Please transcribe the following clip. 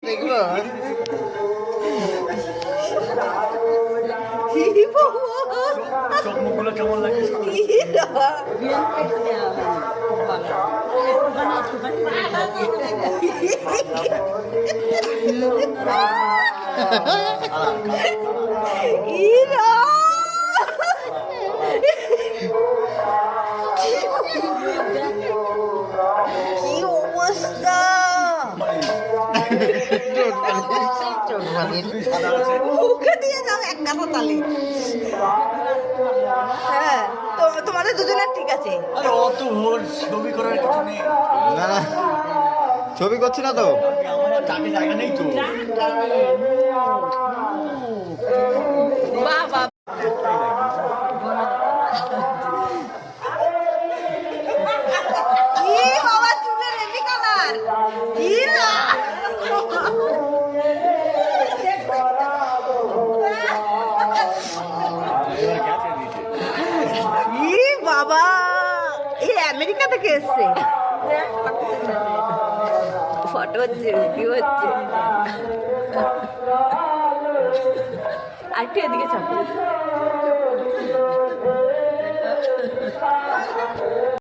দেখলো চোখ মুখগুলো কেমন লাগে? কি অবস্থা! মুখে দিয়ে যাও এক কাঁথা তালে। হ্যাঁ, তো তোমাদের দুজনের ঠিক আছে। আরে অত ভোর ছবি করার কিছু নেই। না না ছবি করছি না তো আমার চাকরি জায়গা নেই তো। বাবা কি বাবা চুলের হেভি কালার! কি না! ই বাবা! এই আমেরিকা থেকে এসছে। ফটো হচ্ছে, ভিডিও হচ্ছে। আরেকটু এদিকে চাপো।